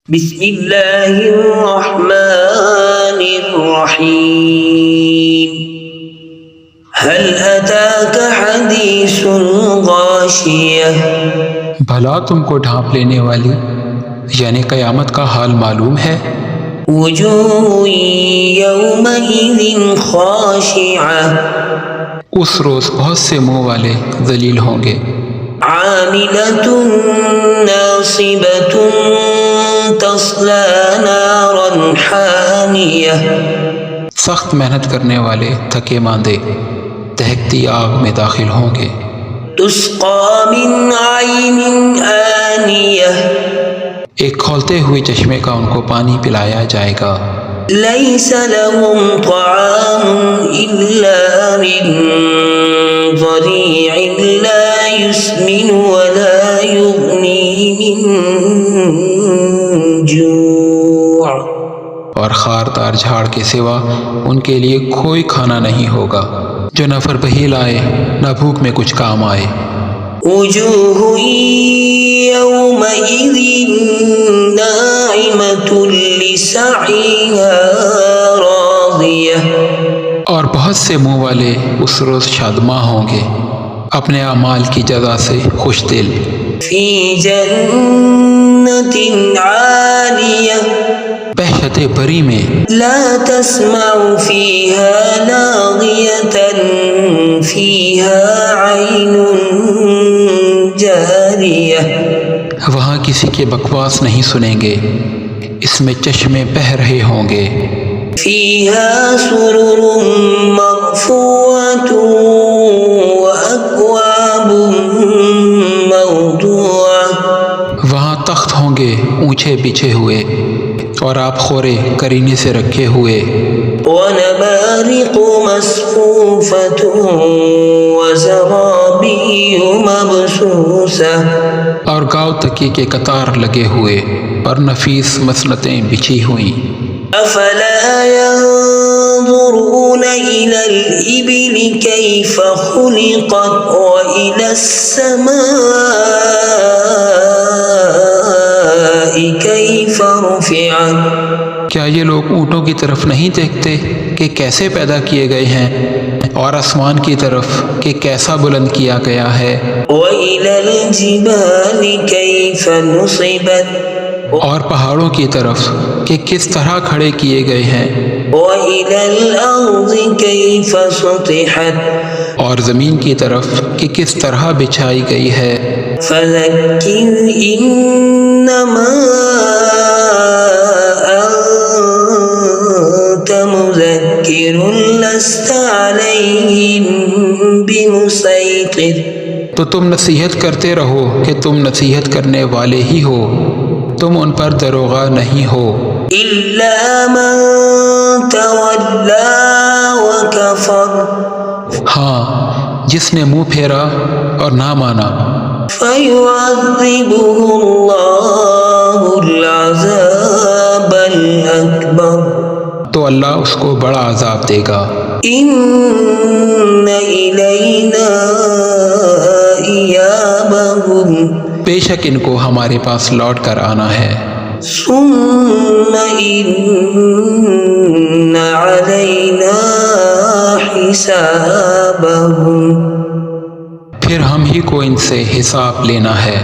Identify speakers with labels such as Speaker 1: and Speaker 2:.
Speaker 1: بسم اللہ الرحمن الرحیم هل اتاک حدیث الغاشیہ
Speaker 2: بھلا تم کو ڈھانپ لینے والی یعنی قیامت کا حال معلوم ہے؟
Speaker 1: وجوہ یومئذ خاشعہ
Speaker 2: اس روز بہت سے منہ والے ذلیل ہوں گے،
Speaker 1: عاملۃ ناصبۃ تصلی نارا حامیہ
Speaker 2: سخت محنت کرنے والے تھکے ماندے دہکتی آگ میں داخل ہوں گے،
Speaker 1: تسقى من عین آنیہ
Speaker 2: ایک کھولتے ہوئے چشمے کا ان کو پانی پلایا جائے گا،
Speaker 1: لیس لهم طعام الا من ضریع لا یسمن ولا یغنی من جوع
Speaker 2: اور خاردار جھاڑ کے سوا ان کے لیے کوئی کھانا نہیں ہوگا جو نہ فربہی لائے نہ بھوک میں کچھ کام آئے،
Speaker 1: وجوہ یومئذ ناعمۃ لسعیہا راضیہ
Speaker 2: اور بہت سے منہ والے اس روز شادماں ہوں گے اپنے اعمال کی جزا سے خوش دل،
Speaker 1: فی جنت عالیہ
Speaker 2: بہشت بری میں
Speaker 1: لا تسمع فیہا لاغیۃ فیہا عین جاریہ
Speaker 2: وہاں کسی کے بکواس نہیں سنیں گے، اس میں چشمے بہہ رہے ہوں گے،
Speaker 1: فیہا سرر مرفوعۃ واکواب موضوعہ
Speaker 2: وہاں تخت ہوں گے اونچے بچھے ہوئے اور آپ خورے کرینے سے رکھے ہوئے،
Speaker 1: ونمارق مصفوفۃ وزرابی مبثوثہ
Speaker 2: اور گاؤ تکیے کے قطار لگے ہوئے اور نفیس مسنتیں بچھی ہوئیں،
Speaker 1: افلا ينظرون الى الابل كيف خلقت والى السماء كيف رفعت
Speaker 2: کیا یہ لوگ اونٹوں کی طرف نہیں دیکھتے کہ کیسے پیدا کیے گئے ہیں، اور آسمان کی طرف کہ کیسا بلند کیا گیا ہے،
Speaker 1: وإلى الجبال كيف نصبت
Speaker 2: اور پہاڑوں کی طرف کہ کس طرح کھڑے کیے گئے ہیں،
Speaker 1: وإلى الأرض كيف سطحت
Speaker 2: اور زمین کی طرف کہ کس طرح بچھائی گئی ہے،
Speaker 1: فذكر إنما أنت مذكر لست عليهم بمسيطر
Speaker 2: تو تم نصیحت کرتے رہو کہ تم نصیحت کرنے والے ہی ہو، تم ان پر دروغہ نہیں ہو،
Speaker 1: إلا من تولى وكفر
Speaker 2: ہاں جس نے منہ پھیرا اور نہ مانا،
Speaker 1: فيعذبه الله العذاب الأكبر
Speaker 2: تو اللہ اس کو بڑا عذاب دے گا،
Speaker 1: إن إلينا إيابهم
Speaker 2: بے شک ان کو ہمارے پاس لوٹ کر آنا ہے،
Speaker 1: ثم إن علينا حسابهم
Speaker 2: پھر ہم ہی کو ان سے حساب لینا ہے۔